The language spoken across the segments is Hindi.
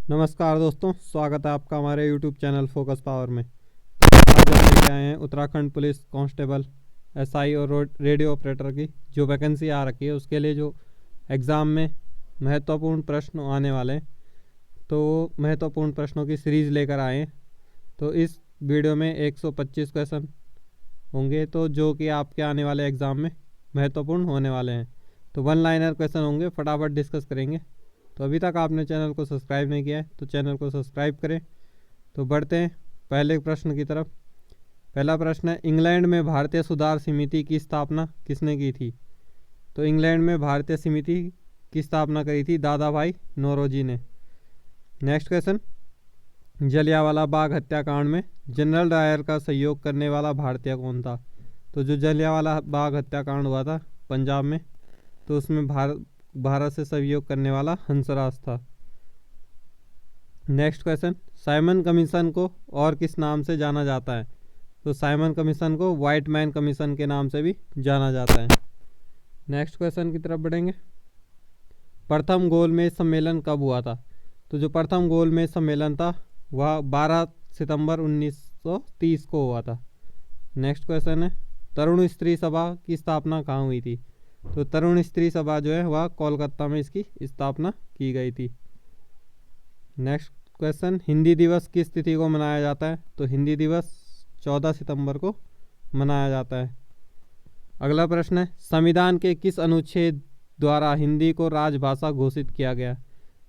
नमस्कार दोस्तों, स्वागत है आपका हमारे YouTube चैनल फोकस पावर में। आज हम लेके आए हैं उत्तराखंड पुलिस कांस्टेबल एसआई और रेडियो ऑपरेटर की जो वैकेंसी आ रखी है उसके लिए जो एग्ज़ाम में महत्वपूर्ण प्रश्न आने वाले हैं, तो महत्वपूर्ण प्रश्नों की सीरीज़ लेकर आए हैं। तो इस वीडियो में 125 क्वेश्चन होंगे तो जो कि आपके आने वाले एग्ज़ाम में महत्वपूर्ण होने वाले हैं। तो वन लाइनर क्वेश्चन होंगे, फटाफट डिस्कस करेंगे। तो अभी तक आपने चैनल को सब्सक्राइब नहीं किया है तो चैनल को सब्सक्राइब करें। तो बढ़ते हैं पहले प्रश्न की तरफ। पहला प्रश्न है, इंग्लैंड में भारतीय सुधार समिति की स्थापना किसने की थी? तो इंग्लैंड में भारतीय समिति की स्थापना करी थी दादा भाई नौरोजी ने। नेक्स्ट क्वेश्चन, जलियांवाला बाग हत्याकांड में जनरल डायर का सहयोग करने वाला भारतीय कौन था? तो जो जलियांवाला बाग हत्याकांड हुआ था पंजाब में, तो उसमें भारत से सहयोग करने वाला हंसराज था। नेक्स्ट क्वेश्चन, साइमन कमीशन को और किस नाम से जाना जाता है? तो साइमन कमीशन को व्हाइट मैन कमीशन के नाम से भी जाना जाता है। नेक्स्ट क्वेश्चन की तरफ बढ़ेंगे। प्रथम गोलमेज सम्मेलन कब हुआ था? तो जो प्रथम गोलमेज सम्मेलन था वह 12 सितंबर 1930 को हुआ था। नेक्स्ट क्वेश्चन है, तरुण स्त्री सभा की स्थापना कहाँ हुई थी? तो तरुण स्त्री सभा जो है वह कोलकाता में इसकी स्थापना की गई थी। नेक्स्ट क्वेश्चन, हिंदी दिवस किस तिथि को मनाया जाता है? तो हिंदी दिवस 14 सितंबर को मनाया जाता है। अगला प्रश्न है, संविधान के किस अनुच्छेद द्वारा हिंदी को राजभाषा घोषित किया गया?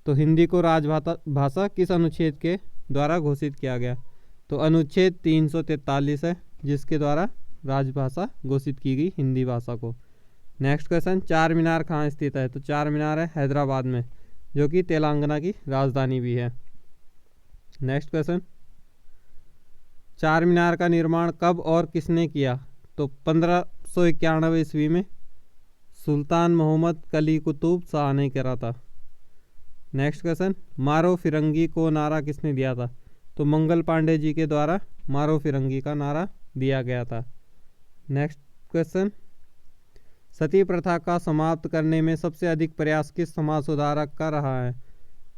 तो हिंदी को राजभाषा किस अनुच्छेद के द्वारा घोषित किया गया? तो अनुच्छेद 343 है जिसके द्वारा राजभाषा घोषित की गई हिंदी भाषा को। नेक्स्ट क्वेश्चन, चार मीनार कहाँ स्थित है? तो चार मीनार है हैदराबाद में, जो कि तेलंगाना की राजधानी भी है। नेक्स्ट क्वेश्चन, चार मीनार का निर्माण कब और किसने किया? तो 1591 ईस्वी में सुल्तान मोहम्मद कली कुतुब शाह ने करा था। नेक्स्ट क्वेश्चन, मारो फिरंगी को नारा किसने दिया था? तो मंगल पांडे जी के द्वारा मारो फिरंगी का नारा दिया गया था। नेक्स्ट क्वेश्चन, सती प्रथा का समाप्त करने में सबसे अधिक प्रयास किस समाज सुधारक का रहा है?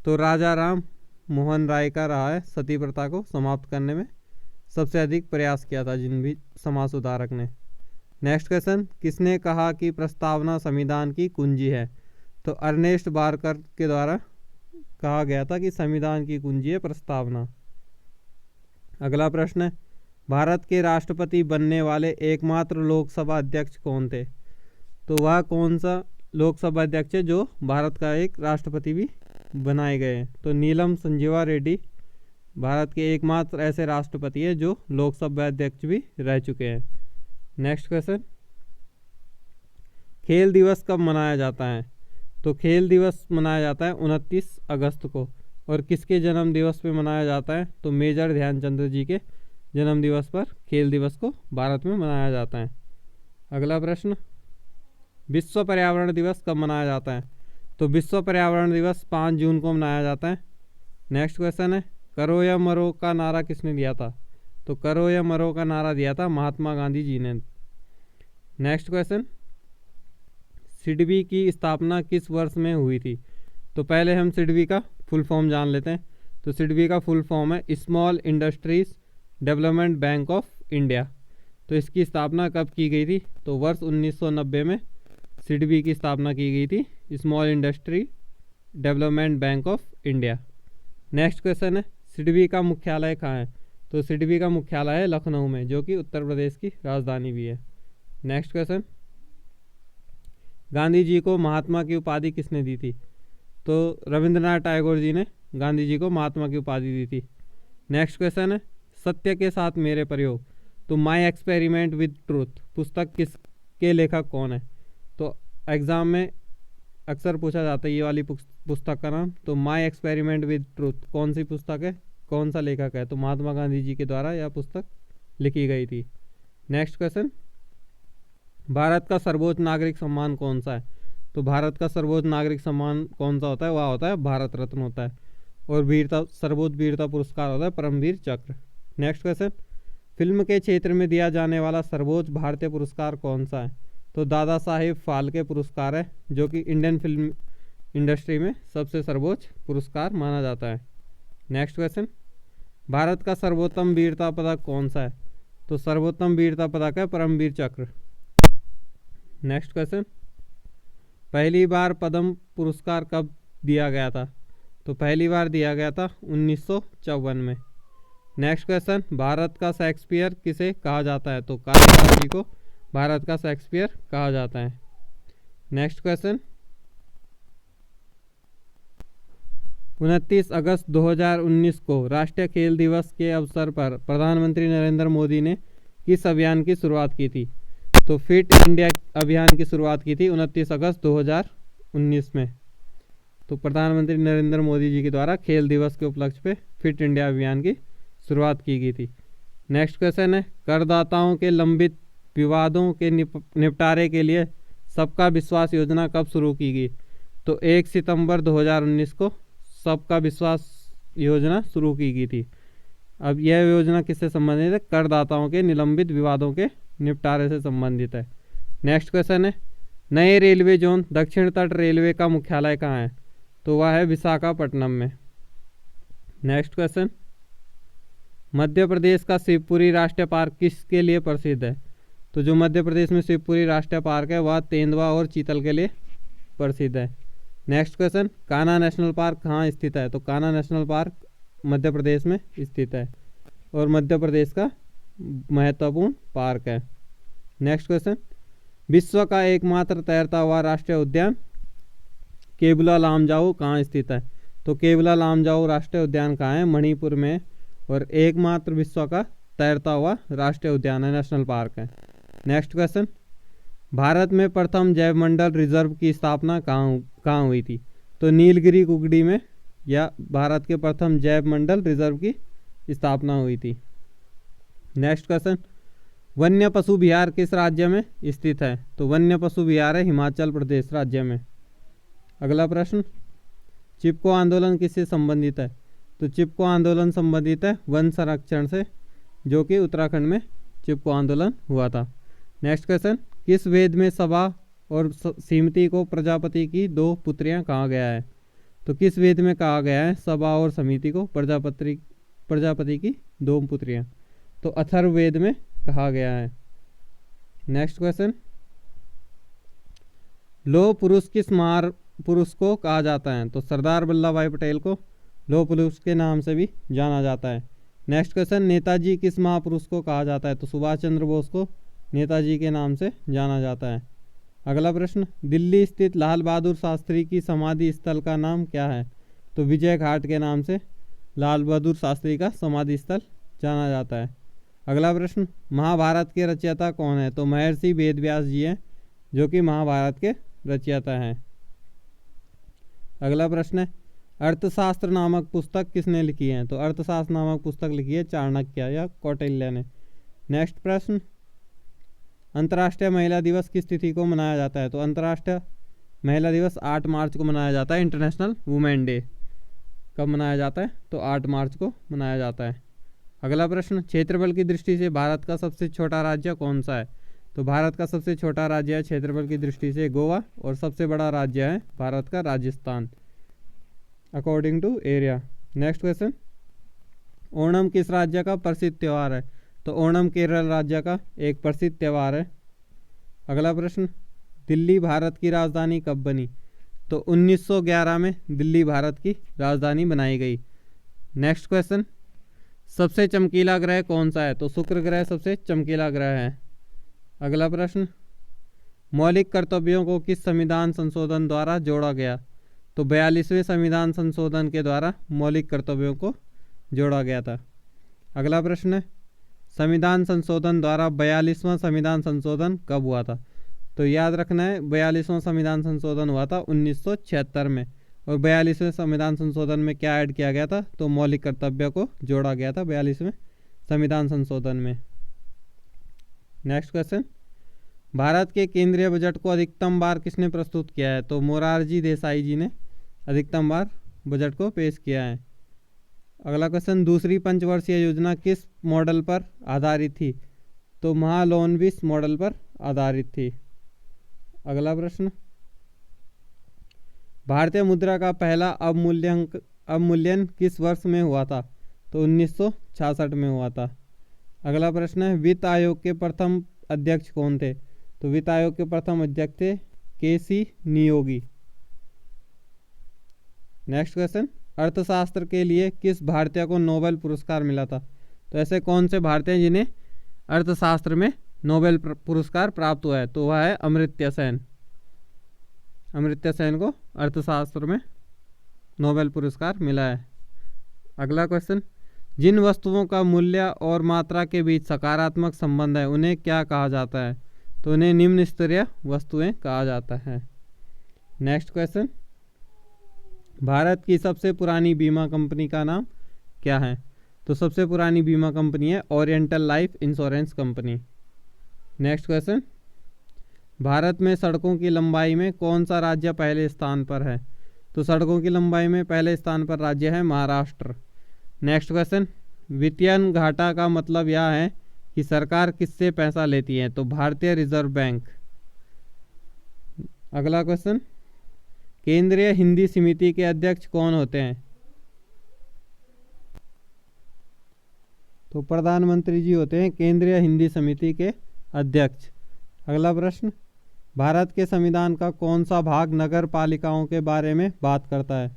तो राजा राम मोहन राय का रहा है। सती प्रथा को समाप्त करने में सबसे अधिक प्रयास किया था जिन भी समाज सुधारक ने। नेक्स्ट क्वेश्चन, किसने कहा कि प्रस्तावना संविधान की कुंजी है? तो अर्नेस्ट बारकर के द्वारा कहा गया था कि संविधान की कुंजी है प्रस्तावना। अगला प्रश्न है, भारत के राष्ट्रपति बनने वाले एकमात्र लोकसभा अध्यक्ष कौन थे? तो वह कौन सा लोकसभा अध्यक्ष है जो भारत का एक राष्ट्रपति भी बनाए गए हैं? तो नीलम संजीवा रेड्डी भारत के एकमात्र ऐसे राष्ट्रपति है जो लोकसभा अध्यक्ष भी रह चुके हैं। नेक्स्ट क्वेश्चन, खेल दिवस कब मनाया जाता है? तो खेल दिवस मनाया जाता है 29 अगस्त को। और किसके जन्म दिवस पे मनाया जाता है? तो मेजर ध्यानचंद जी के जन्म दिवस पर खेल दिवस को भारत में मनाया जाता है। अगला प्रश्न, विश्व पर्यावरण दिवस कब मनाया जाता है? तो विश्व पर्यावरण दिवस 5 जून को मनाया जाता है। नेक्स्ट क्वेश्चन है, करो या मरो का नारा किसने दिया था? तो करो या मरो का नारा दिया था महात्मा गांधी जी ने। नेक्स्ट क्वेश्चन, सिडबी की स्थापना किस वर्ष में हुई थी? तो पहले हम सिडबी का फुल फॉर्म जान लेते हैं। तो सिडबी का फुल फॉर्म है small industries development bank of India. तो इसकी स्थापना कब की गई थी? तो वर्ष 1990 में सिडबी की स्थापना की गई थी, small industry development bank of India. Next question है, सिडबी का मुख्यालय कहाँ है? तो सिडबी का मुख्यालय है लखनऊ में, जो कि उत्तर प्रदेश की राजधानी भी है। नेक्स्ट क्वेश्चन, गांधी जी को महात्मा की उपाधि किसने दी थी? तो रविंद्रनाथ टैगोर जी ने गांधी जी को महात्मा की उपाधि दी थी। नेक्स्ट क्वेश्चन है, सत्य के साथ मेरे प्रयोग, तो माई एक्सपेरिमेंट विद ट्रूथ पुस्तक किसके लेखक कौन है? तो एग्ज़ाम में अक्सर पूछा जाता है ये वाली पुस्तक का नाम। तो माई एक्सपेरिमेंट विद ट्रूथ कौन सी पुस्तक है, कौन सा लेखक है? तो महात्मा गांधी जी के द्वारा यह पुस्तक लिखी गई थी। नेक्स्ट क्वेश्चन, भारत का सर्वोच्च नागरिक सम्मान कौन सा है? तो भारत का सर्वोच्च नागरिक सम्मान कौन सा होता है? वह होता है भारत रत्न होता है। और सर्वोच्च वीरता पुरस्कार होता है परमवीर चक्र। नेक्स्ट क्वेश्चन, फिल्म के क्षेत्र में दिया जाने वाला सर्वोच्च भारतीय पुरस्कार कौन सा है? तो दादा साहेब फाल्के पुरस्कार है, जो कि इंडियन फिल्म इंडस्ट्री में सबसे सर्वोच्च पुरस्कार माना जाता है। नेक्स्ट क्वेश्चन, भारत का सर्वोत्तम वीरता पदक कौन सा है? तो सर्वोत्तम वीरता पदक है परमवीर चक्र। नेक्स्ट क्वेश्चन, पहली बार पद्म पुरस्कार कब दिया गया था? तो पहली बार दिया गया था 1954 में। नेक्स्ट क्वेश्चन, भारत का शेक्सपियर किसे कहा जाता है? तो कालिदास जी को भारत का शेक्सपियर कहा जाता है। नेक्स्ट क्वेश्चन, 29 अगस्त 2019 को राष्ट्रीय खेल दिवस के अवसर पर प्रधानमंत्री नरेंद्र मोदी ने किस अभियान की शुरुआत की थी? तो फिट इंडिया अभियान की शुरुआत की थी 29 अगस्त 2019 में। तो प्रधानमंत्री नरेंद्र मोदी जी के द्वारा खेल दिवस के उपलक्ष्य पे फिट इंडिया अभियान की शुरुआत की गई थी। नेक्स्ट क्वेश्चन है, करदाताओं के लंबित विवादों के निपटारे के लिए सबका विश्वास योजना कब शुरू की गई? तो 1 सितंबर 2019 को सबका विश्वास योजना शुरू की गई थी। अब यह योजना किससे संबंधित है? करदाताओं के निलंबित विवादों के निपटारे से संबंधित है। नेक्स्ट क्वेश्चन है, नए रेलवे जोन दक्षिण तट रेलवे का मुख्यालय कहाँ है? तो वह है विशाखापट्टनम में। नेक्स्ट क्वेश्चन, मध्य प्रदेश का शिवपुरी राष्ट्रीय पार्क किसके लिए प्रसिद्ध है? तो जो मध्य प्रदेश में शिवपुरी राष्ट्रीय पार्क है वह तेंदुआ और चीतल के लिए प्रसिद्ध है। Next question, Kanha national park कहाँ स्थित है? तो कान्हा नेशनल पार्क मध्य प्रदेश में स्थित है और मध्य प्रदेश का महत्वपूर्ण पार्क है। नेक्स्ट क्वेश्चन, विश्व का एकमात्र तैरता हुआ राष्ट्रीय उद्यान केवला लामजाओ कहाँ स्थित है? तो केवला लामजाओ राष्ट्रीय उद्यान कहाँ है? मणिपुर में, और एकमात्र विश्व का तैरता हुआ राष्ट्रीय उद्यान है, नेशनल पार्क है। नेक्स्ट क्वेश्चन, भारत में प्रथम जैवमंडल रिजर्व की स्थापना कहाँ हुई थी? तो नीलगिरी कुकड़ी में या भारत के प्रथम जैवमंडल रिजर्व की स्थापना हुई थी। नेक्स्ट क्वेश्चन, वन्य पशु विहार किस राज्य में स्थित है? तो वन्य पशु विहार है हिमाचल प्रदेश राज्य में। अगला प्रश्न, चिपको आंदोलन किससे संबंधित है? तो चिपको आंदोलन संबंधित है वन संरक्षण से, जो कि उत्तराखंड में चिपको आंदोलन हुआ था। नेक्स्ट क्वेश्चन, किस वेद में सभा और सीमती को प्रजापति की 2 पुत्रियां कहा गया है? तो किस वेद में कहा गया है सभा और समिति को प्रजापति की 2 पुत्रियां? तो अथर्ववेद में कहा गया है। नेक्स्ट क्वेश्चन, लौह पुरुष किस महापुरुष को कहा जाता है? तो सरदार वल्लभ भाई पटेल को लौह पुरुष के नाम से भी जाना जाता है। नेक्स्ट क्वेश्चन, नेताजी किस महापुरुष को कहा जाता है? तो सुभाष चंद्र बोस को नेताजी के नाम से जाना जाता है। अगला प्रश्न, दिल्ली स्थित लाल बहादुर शास्त्री की समाधि स्थल का नाम क्या है? तो विजय घाट के नाम से लाल बहादुर शास्त्री का समाधि स्थल जाना जाता है। अगला प्रश्न, महाभारत के रचयिता कौन है? तो महर्षि वेदव्यास जी हैं, जो कि महाभारत के रचयिता हैं। अगला प्रश्न है, अर्थशास्त्र नामक पुस्तक किसने लिखी है? तो अर्थशास्त्र नामक पुस्तक लिखी है चाणक्य या कौटिल्य ने। नेक्स्ट प्रश्न, अंतर्राष्ट्रीय महिला दिवस किस तिथि को मनाया जाता है? तो अंतर्राष्ट्रीय महिला दिवस 8 मार्च को मनाया जाता है, इंटरनेशनल वुमेन डे। कब मनाया जाता है? तो 8 मार्च को मनाया जाता है। अगला प्रश्न, क्षेत्रफल की दृष्टि से भारत का सबसे छोटा राज्य कौन सा है? तो भारत का सबसे छोटा राज्य है क्षेत्रफल की दृष्टि से गोवा, और सबसे बड़ा राज्य है भारत का Rajasthan, according to area. Next question, Onam किस राज्य का प्रसिद्ध त्यौहार है? तो ओणम केरल राज्य का एक प्रसिद्ध त्यौहार है। अगला प्रश्न, दिल्ली भारत की राजधानी कब बनी? तो 1911 में दिल्ली भारत की राजधानी बनाई गई। नेक्स्ट क्वेश्चन, सबसे चमकीला ग्रह कौन सा है? तो शुक्र ग्रह सबसे चमकीला ग्रह है। अगला प्रश्न, मौलिक कर्तव्यों को किस संविधान संशोधन द्वारा जोड़ा गया? तो 42वें संविधान संशोधन के द्वारा मौलिक कर्तव्यों को जोड़ा गया था। अगला प्रश्न है, संविधान संशोधन द्वारा 42वां संविधान संशोधन कब हुआ था? तो याद रखना है 42वां संविधान संशोधन हुआ था 1976 में, और 42वें संविधान संशोधन में क्या ऐड किया गया था? तो मौलिक कर्तव्य को जोड़ा गया था 42वें संविधान संशोधन में। नेक्स्ट क्वेश्चन, भारत के केंद्रीय बजट को अधिकतम बार किसने प्रस्तुत किया है? तो मोरारजी देसाई जी ने अधिकतम बार बजट को पेश किया है। अगला क्वेश्चन, दूसरी पंचवर्षीय योजना किस मॉडल पर आधारित थी? तो महालोनविस मॉडल पर आधारित थी। अगला प्रश्न, भारतीय मुद्रा का पहला अवमूल्यन किस वर्ष में हुआ था? तो 1966 में हुआ था। अगला प्रश्न है, वित्त आयोग के प्रथम अध्यक्ष कौन थे? तो वित्त आयोग के प्रथम अध्यक्ष थे केसी नियोगी। नेक्स्ट क्वेश्चन, अर्थशास्त्र के लिए किस भारतीय को नोबेल पुरस्कार मिला था? तो ऐसे कौन से भारतीय हैं जिन्हें अर्थशास्त्र में नोबेल पुरस्कार प्राप्त हुआ है? तो वह है अमर्त्य सेन। अमर्त्य सेन को अर्थशास्त्र में नोबेल पुरस्कार मिला है। अगला क्वेश्चन, जिन वस्तुओं का मूल्य और मात्रा के बीच सकारात्मक संबंध है उन्हें क्या कहा जाता है? तो उन्हें निम्न स्तरीय वस्तुएं कहा जाता है। नेक्स्ट क्वेश्चन, भारत की सबसे पुरानी बीमा कंपनी का नाम क्या है? तो सबसे पुरानी बीमा कंपनी है oriental life insurance company. Next question, Bharat में सड़कों की लंबाई में कौन सा राज्य पहले स्थान पर है? तो सड़कों की लंबाई में पहले स्थान पर राज्य है महाराष्ट्र। नेक्स्ट क्वेश्चन, वित्तीय घाटा का मतलब यह है कि सरकार किससे पैसा लेती है? तो भारतीय रिजर्व बैंक। अगला क्वेश्चन, केंद्रीय हिंदी समिति के अध्यक्ष कौन होते हैं? तो प्रधानमंत्री जी होते हैं केंद्रीय हिंदी समिति के अध्यक्ष। अगला प्रश्न, भारत के संविधान का कौन सा भाग नगर पालिकाओं के बारे में बात करता है?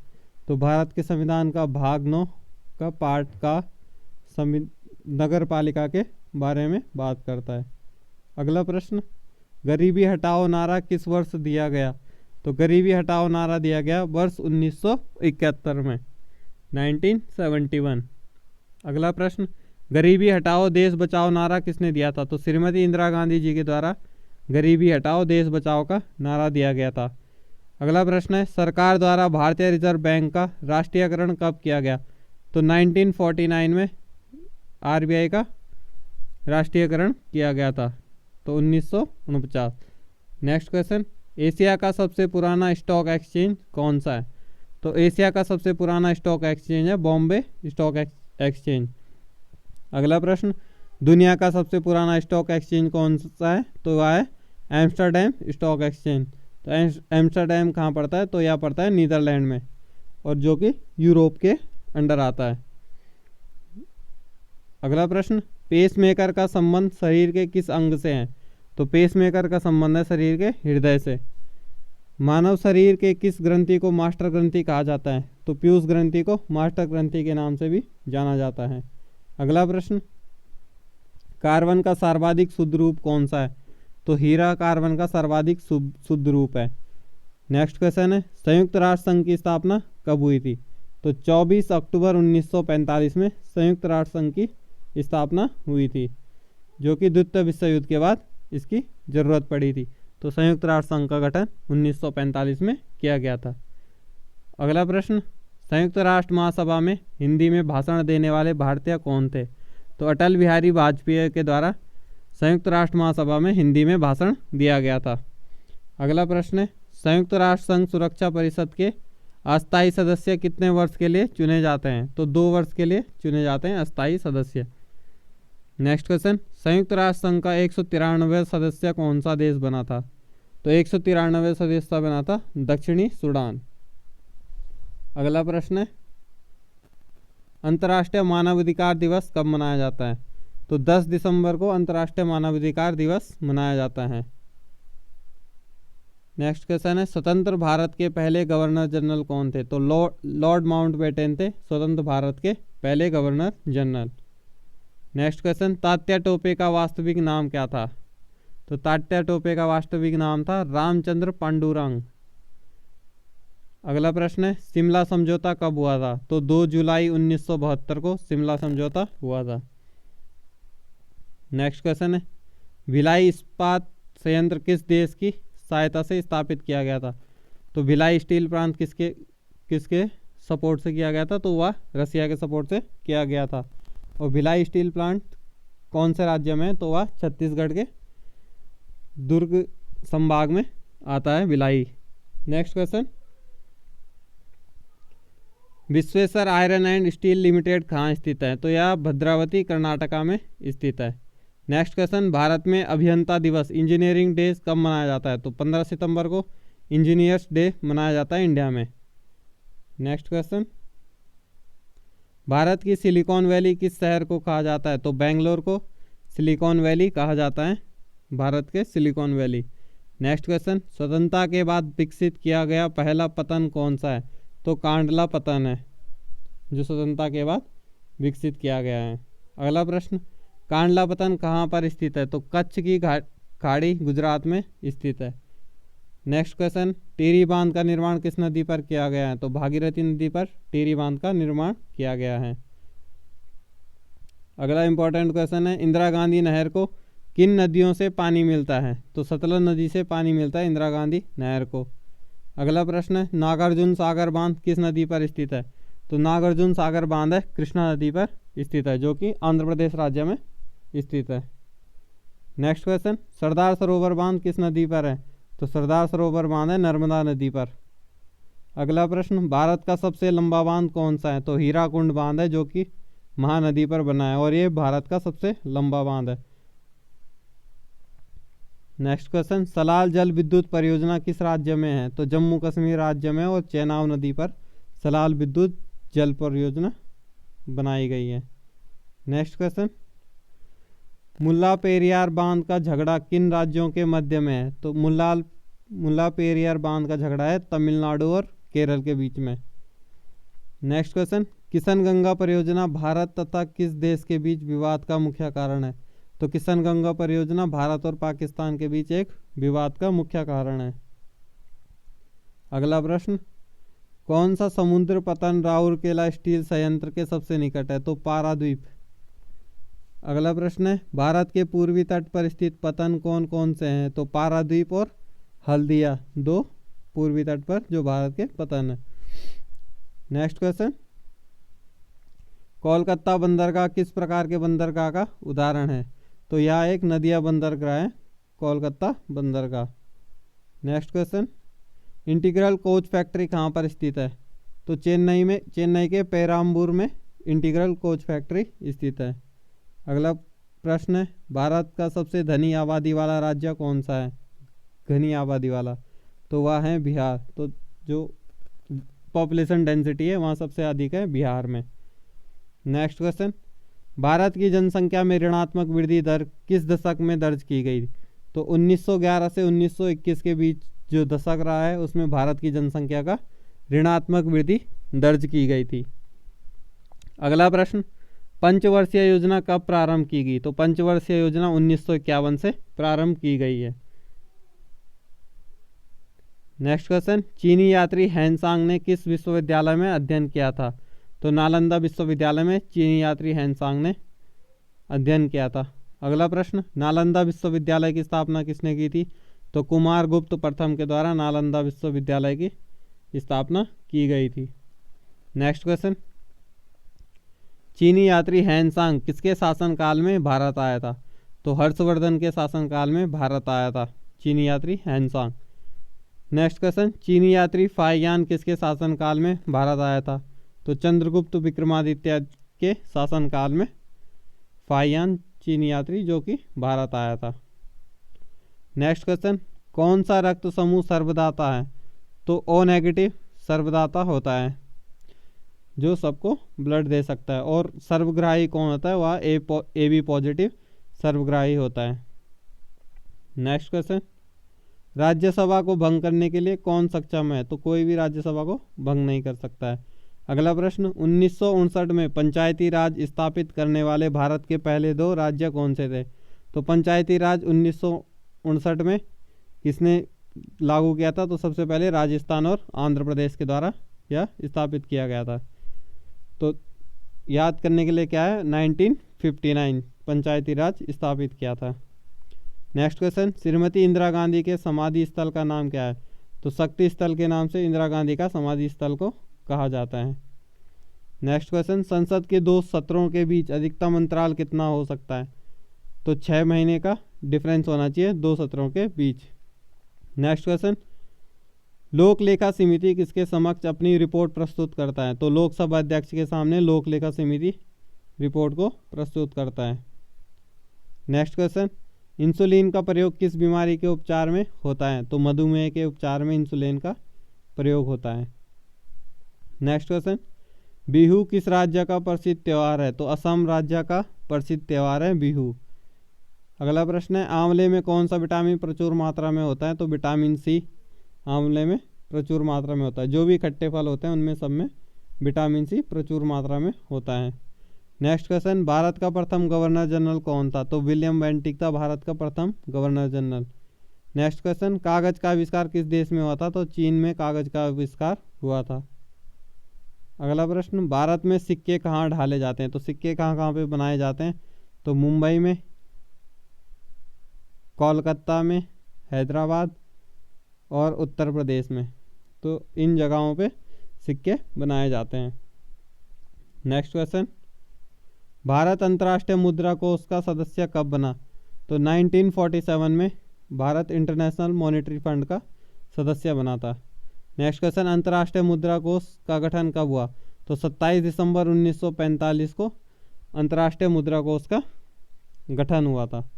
तो भारत के संविधान का भाग 9 का पार्ट का नगर पालिका के बारे में बात करता है। अगला प्रश्न, गरीबी हटाओ नारा किस वर्ष दिया गया? तो गरीबी हटाओ नारा दिया गया वर्ष 1971 में, 1971। अगला प्रश्न, गरीबी हटाओ देश बचाओ नारा किसने दिया था? तो श्रीमती इंदिरा गांधी जी के द्वारा गरीबी हटाओ देश बचाओ का नारा दिया गया था। अगला प्रश्न है, सरकार द्वारा भारतीय रिजर्व बैंक का राष्ट्रीयकरण कब किया गया? तो 1949 में आरबीआई का राष्ट्रीयकरण किया गया था, तो 1949। नेक्स्ट क्वेश्चन, एशिया का सबसे पुराना स्टॉक एक्सचेंज कौन सा है? तो एशिया का सबसे पुराना स्टॉक एक्सचेंज है बॉम्बे स्टॉक एक्सचेंज। अगला प्रश्न, दुनिया का सबसे पुराना स्टॉक एक्सचेंज कौन सा है? तो वह है एम्स्टर्डम स्टॉक एक्सचेंज। तो एम्स्टर्डम कहाँ पड़ता है? तो यह पड़ता है नीदरलैंड में, और जो कि यूरोप के अंडर आता है। अगला प्रश्न, पेसमेकर का संबंध शरीर के किस अंग से है? तो पेसमेकर का संबंध है शरीर के हृदय से। मानव शरीर के किस ग्रंथि को मास्टर ग्रंथि कहा जाता है? तो पीयूष ग्रंथि को मास्टर ग्रंथि के नाम से भी जाना जाता है। अगला प्रश्न, कार्बन का सर्वाधिक शुद्ध रूप कौन सा है? तो हीरा कार्बन का सर्वाधिक शुद्ध रूप है। नेक्स्ट क्वेश्चन है, संयुक्त राष्ट्र संघ की स्थापना कब हुई थी? तो 24 अक्टूबर 1945 में संयुक्त राष्ट्र संघ की स्थापना हुई थी, जो कि द्वितीय विश्व युद्ध के बाद इसकी जरूरत पड़ी थी। तो संयुक्त राष्ट्र संघ का गठन 1945 में किया गया था। अगला प्रश्न, संयुक्त राष्ट्र महासभा में हिंदी में भाषण देने वाले भारतीय कौन थे? तो अटल बिहारी वाजपेयी के द्वारा संयुक्त राष्ट्र महासभा में हिंदी में भाषण दिया गया था। अगला प्रश्न है, संयुक्त राष्ट्र संघ सुरक्षा परिषद के अस्थायी सदस्य कितने वर्ष के लिए चुने जाते हैं? तो 2 वर्ष के लिए चुने जाते हैं अस्थायी सदस्य। नेक्स्ट क्वेश्चन, संयुक्त राष्ट्र संघ का 193 सदस्य कौन सा देश बना था? तो 193 सदस्य बना था दक्षिणी सूडान। अगला प्रश्न है, अंतर्राष्ट्रीय मानवाधिकार दिवस कब मनाया जाता है? तो 10 दिसंबर को अंतर्राष्ट्रीय मानवाधिकार दिवस मनाया जाता है। नेक्स्ट क्वेश्चन है, स्वतंत्र भारत के पहले गवर्नर जनरल कौन थे? तो लॉर्ड माउंटबेटन थे स्वतंत्र भारत के पहले governor general. Next question, Tatya Tope का वास्तविक नाम क्या था? तो तात्या टोपे का वास्तविक नाम था रामचंद्र पांडुरंग। अगला प्रश्न है, शिमला समझौता कब हुआ था? तो 2 जुलाई 1972 को शिमला समझौता हुआ था। नेक्स्ट क्वेश्चन है, भिलाई इस्पात संयंत्र किस देश की सहायता से स्थापित किया गया था? तो भिलाई स्टील प्लांट किसके सपोर्ट से किया गया था? तो वह रसिया के सपोर्ट से किया गया था। और भिलाई स्टील प्लांट कौन से राज्य में है? तो वह छत्तीसगढ़ के दुर्ग संभाग में आता है Bhilai. Next question, Vishweshwar iron and steel limited कहाँ स्थित है? तो यह भद्रावती कर्नाटका में स्थित है। नेक्स्ट क्वेश्चन, भारत में अभियंता दिवस इंजीनियरिंग डे कब मनाया जाता है? तो 15 सितंबर को इंजीनियर्स डे मनाया जाता है इंडिया में। नेक्स्ट क्वेश्चन, भारत की सिलिकॉन वैली किस शहर को कहा जाता है? तो बेंगलोर को सिलिकॉन वैली कहा जाता है, भारत के सिलिकॉन वैली। नेक्स्ट क्वेश्चन, स्वतंत्रता के बाद विकसित किया गया पहला पतन कौन सा है? तो कांडला पतन है, जो स्वतंत्रता के बाद विकसित किया गया है। अगला प्रश्न, कांडला पतन कहाँ पर स्थित है? तो कच्छ की खाड़ी गुजरात में स्थित है। नेक्स्ट क्वेश्चन, टिहरी बांध का निर्माण किस नदी पर किया गया है? तो भागीरथी नदी पर टिहरी बांध का निर्माण किया गया है। अगला इंपॉर्टेंट क्वेश्चन है, इंदिरा गांधी नहर को किन नदियों से पानी मिलता है? तो सतलज नदी से पानी मिलता है इंदिरा गांधी नहर को। अगला प्रश्न है, नागार्जुन सागर बांध किस नदी पर स्थित है? तो नागार्जुन सागर बांध है कृष्णा नदी पर स्थित है, जो कि आंध्र प्रदेश राज्य में स्थित है। नेक्स्ट क्वेश्चन, सरदार सरोवर बांध किस नदी पर है? तो सरदार सरोवर बांध है नर्मदा नदी पर। अगला प्रश्न, भारत का सबसे लंबा बांध कौन सा है? तो हीराकुंड बांध है, जो कि महानदी पर बना है और ये भारत का सबसे लंबा बांध है। नेक्स्ट क्वेश्चन, सलाल जल विद्युत परियोजना किस राज्य में है? तो जम्मू कश्मीर राज्य में, और चेनाब नदी पर सलाल विद्युत जल परियोजना बनाई गई है। नेक्स्ट क्वेश्चन, मुल्ला पेरियार बांध का झगड़ा किन राज्यों के मध्य में है? तो मुल्ला पेरियार बांध का झगड़ा है तमिलनाडु और केरल के बीच में। नेक्स्ट क्वेश्चन, किशन गंगा परियोजना भारत तथा किस देश के बीच विवाद का मुख्य कारण है? तो किशन गंगा परियोजना भारत और पाकिस्तान के बीच एक विवाद का मुख्य कारण है। अगला प्रश्न, कौन सा समुद्र पतन राउरकेला स्टील संयंत्र के सबसे निकट है? तो पारादीप। अगला प्रश्न है, भारत के पूर्वी तट पर स्थित पतन कौन कौन से हैं? तो पारादीप और हल्दिया, दो पूर्वी तट पर जो भारत के पतन है। नेक्स्ट क्वेश्चन, कोलकाता बंदरगाह किस प्रकार के बंदरगाह का उदाहरण है? तो यह एक नदिया बंदरगाह है, कोलकाता बंदरगाह। Next question, integral coach factory कहाँ पर स्थित है? तो चेन्नई के पेराम्बूर में इंटीग्रल कोच फैक्ट्री स्थित है। अगला प्रश्न है, भारत का सबसे धनी आबादी वाला राज्य कौन सा है? घनी आबादी वाला, तो वह है बिहार। तो जो पॉपुलेशन डेंसिटी है वहाँ सबसे अधिक है बिहार में। नेक्स्ट क्वेश्चन, भारत की जनसंख्या में ऋणात्मक वृद्धि दर किस दशक में दर्ज की गई? तो 1911 से 1921 के बीच जो दशक रहा है उसमें भारत की जनसंख्या का ऋणात्मक वृद्धि दर्ज की गई थी। अगला प्रश्न, पंचवर्षीय योजना कब प्रारंभ की गई? तो पंचवर्षीय योजना 1951 से प्रारंभ की गई है। नेक्स्ट क्वेश्चन, चीनी यात्री हैंसांग ने किस विश्वविद्यालय में अध्ययन किया था? तो नालंदा विश्वविद्यालय में चीनी यात्री हैंसांग ने अध्ययन किया था। अगला प्रश्न, नालंदा विश्वविद्यालय की स्थापना किसने की थी? तो कुमारगुप्त प्रथम के द्वारा नालंदा विश्वविद्यालय की स्थापना की गई थी। नेक्स्ट क्वेश्चन, चीनी यात्री हैंसांग किसके शासनकाल में भारत आया था? तो हर्षवर्धन के शासनकाल में भारत आया था चीनी यात्री हैंसांग। नेक्स्ट क्वेश्चन, चीनी यात्री फाइयान किसके शासनकाल में भारत आया था? तो चंद्रगुप्त विक्रमादित्य के शासनकाल में फाइयान चीनी यात्री जो कि भारत आया था। नेक्स्ट क्वेश्चन, कौन सा रक्त समूह सर्वदाता है? तो ओ नेगेटिव सर्वदाता होता है, जो सबको ब्लड दे सकता है। और सर्वग्राही कौन होता है? वह ए बी पॉजिटिव सर्वग्राही होता है। नेक्स्ट क्वेश्चन, राज्यसभा को भंग करने के लिए कौन सक्षम है? तो कोई भी राज्यसभा को भंग नहीं कर सकता है। अगला प्रश्न, 1959 में पंचायती राज स्थापित करने वाले भारत के पहले दो राज्य कौन से थे? तो पंचायती राज 1959 में किसने लागू किया था? तो सबसे पहले राजस्थान और आंध्र प्रदेश के द्वारा यह स्थापित किया गया था। तो याद करने के लिए क्या है, 1959 पंचायती राज स्थापित किया था। नेक्स्ट क्वेश्चन, श्रीमती इंदिरा गांधी के समाधि स्थल का नाम क्या है? तो शक्ति स्थल के नाम से इंदिरा गांधी का समाधि स्थल को कहा जाता है। नेक्स्ट क्वेश्चन, संसद के दो सत्रों के बीच अधिकतम अंतराल कितना हो सकता है? तो 6 महीने का डिफरेंस होना चाहिए दो सत्रों के बीच। नेक्स्ट क्वेश्चन, लोक लेखा समिति किसके समक्ष अपनी रिपोर्ट प्रस्तुत करता है? तो लोकसभा अध्यक्ष के सामने लोक लेखा समिति रिपोर्ट को प्रस्तुत करता है। नेक्स्ट क्वेश्चन, इंसुलिन का प्रयोग किस बीमारी के उपचार में होता है? तो मधुमेह के उपचार में इंसुलिन का प्रयोग होता है। नेक्स्ट क्वेश्चन, बिहू किस राज्य का प्रसिद्ध त्यौहार है? तो असम राज्य का प्रसिद्ध त्यौहार है बिहू। अगला प्रश्न है, आंवले में कौन सा विटामिन प्रचुर मात्रा में होता है? तो विटामिन सी आंवले में प्रचुर मात्रा में होता है। जो भी खट्टे फल होते हैं उनमें सब में विटामिन सी प्रचुर मात्रा में होता है। नेक्स्ट क्वेश्चन, भारत का प्रथम गवर्नर जनरल कौन था? तो विलियम बेंटिक था भारत का प्रथम गवर्नर जनरल। नेक्स्ट क्वेश्चन, कागज का आविष्कार किस देश में हुआ था? तो चीन में कागज का आविष्कार हुआ था। अगला प्रश्न, भारत में सिक्के कहाँ ढाले जाते हैं? तो सिक्के कहाँ कहाँ पे बनाए जाते हैं? तो मुंबई में, कोलकाता में, हैदराबाद और उत्तर प्रदेश में। तो इन जगहों पे सिक्के बनाए जाते हैं। नेक्स्ट क्वेश्चन, भारत अंतर्राष्ट्रीय मुद्रा कोष का सदस्य कब बना? तो 1947 में भारत इंटरनेशनल मॉनेटरी फंड का सदस्य बना था। नेक्स्ट क्वेश्चन, अंतर्राष्ट्रीय मुद्रा कोष का गठन कब हुआ? तो 27 दिसंबर 1945 को अंतर्राष्ट्रीय मुद्रा कोष का गठन हुआ था।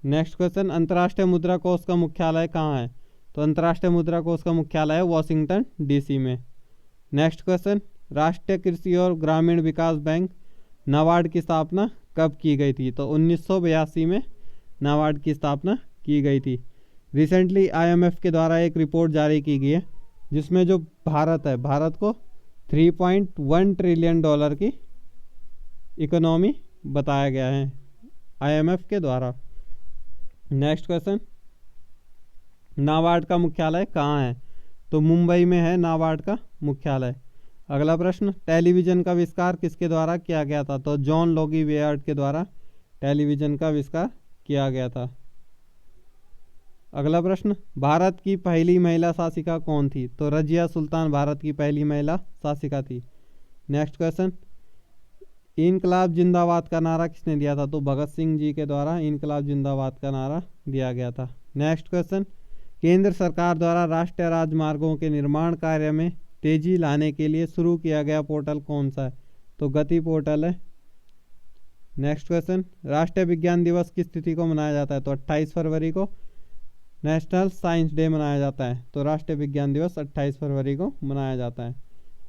नेक्स्ट क्वेश्चन, अंतर्राष्ट्रीय मुद्रा कोष का मुख्यालय कहाँ है? तो अंतर्राष्ट्रीय मुद्रा कोष का मुख्यालय है वॉशिंगटन डीसी में। नेक्स्ट क्वेश्चन, राष्ट्रीय कृषि और ग्रामीण विकास बैंक नाबार्ड की स्थापना कब की गई थी? तो 1982 में नाबार्ड की स्थापना की गई थी। रिसेंटली आईएमएफ के द्वारा एक रिपोर्ट जारी की गई है जिसमें जो भारत है, भारत को 3.1 ट्रिलियन डॉलर की इकोनॉमी बताया गया है आईएमएफ के द्वारा। नेक्स्ट क्वेश्चन, नाबार्ड का मुख्यालय कहाँ है? तो मुंबई में है नाबार्ड का मुख्यालय। अगला प्रश्न, टेलीविज़न का आविष्कार किसके द्वारा किया गया था? तो जॉन लोगी वेयर्ड के द्वारा टेलीविज़न का आविष्कार किया गया था। अगला प्रश्न, भारत की पहली महिला शासिका कौन थी? तो रजिया सुल्तान भारत की पहली महिला शासिका थी। नेक्स्ट क्वेश्चन, इनकलाब जिंदाबाद का नारा किसने दिया था? तो भगत सिंह जी के द्वारा इनकलाब जिंदाबाद का नारा दिया गया था। नेक्स्ट क्वेश्चन, केंद्र सरकार द्वारा राष्ट्रीय राजमार्गों के निर्माण कार्य में तेजी लाने के लिए शुरू किया गया पोर्टल कौन सा है? तो गति पोर्टल है। नेक्स्ट क्वेश्चन, राष्ट्रीय विज्ञान दिवस किस तिथि को मनाया जाता है? तो 28 फरवरी को नेशनल साइंस डे मनाया जाता है। तो राष्ट्रीय विज्ञान दिवस 28 फरवरी को मनाया जाता है।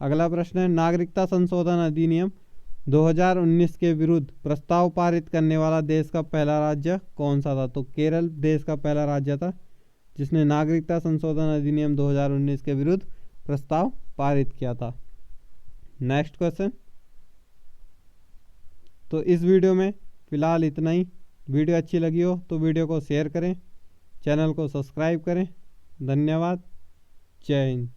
अगला प्रश्न है, नागरिकता संशोधन अधिनियम 2019 के विरुद्ध प्रस्ताव पारित करने वाला देश का पहला राज्य कौन सा था? तो केरल देश का पहला राज्य था जिसने नागरिकता संशोधन अधिनियम 2019 के विरुद्ध प्रस्ताव पारित किया था। नेक्स्ट क्वेश्चन, तो इस वीडियो में फ़िलहाल इतना ही। वीडियो अच्छी लगी हो तो वीडियो को शेयर करें, चैनल को सब्सक्राइब करें। धन्यवाद। जय हिंद।